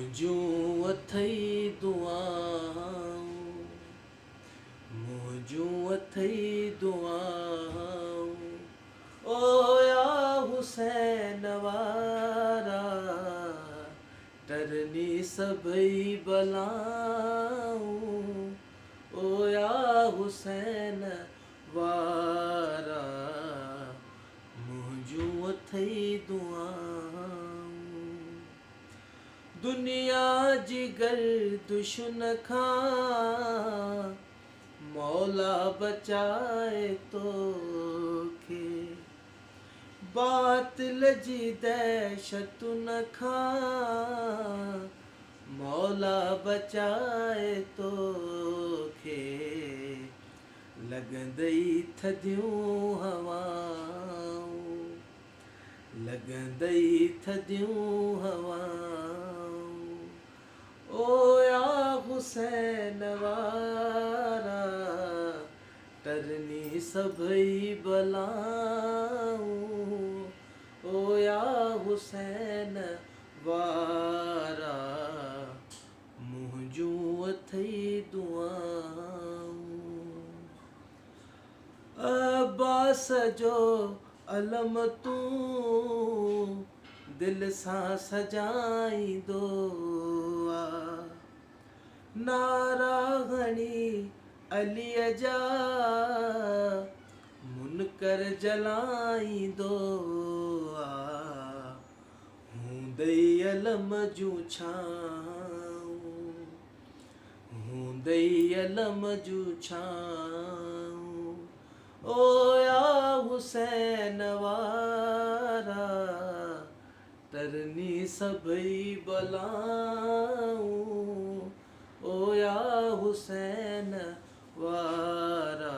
मुंहिंजूं अथई दुआऊं, मुंहिंजूं अथई दुआऊं, ओ या हुसैन वारा टरनी सभई बलाऊं, ओ या हुसैन वारा मुंहिंजूं अथई दुआऊं। दुनिया जी गर्दिशुन खां मौला बचाए तोखे, बातिल जी दहशतुन खां मौला बचाए तोखे, लॻंदई थधियूं हवाऊं, लॻंदई थधियूं हवाऊं, ओ या हुसैन वारा टरनी सभई बलाऊं, ओ या हुसैन वारा मुंहिंजूं अथई दुआऊं। अब्बास जो अलम तूं दिल सां सजाईंदो आ, नारा हणी अलीअ जा मुनकर जलाईंदो आ, हूंदई अलम जूं छाऊं, हूंदई अलम जूं छाऊं, ओ या हुसैन वारा टरनी सभई बलाऊं, ओ या हुसैन वारा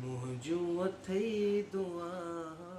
मुंहिंजूं अथई दुआऊं।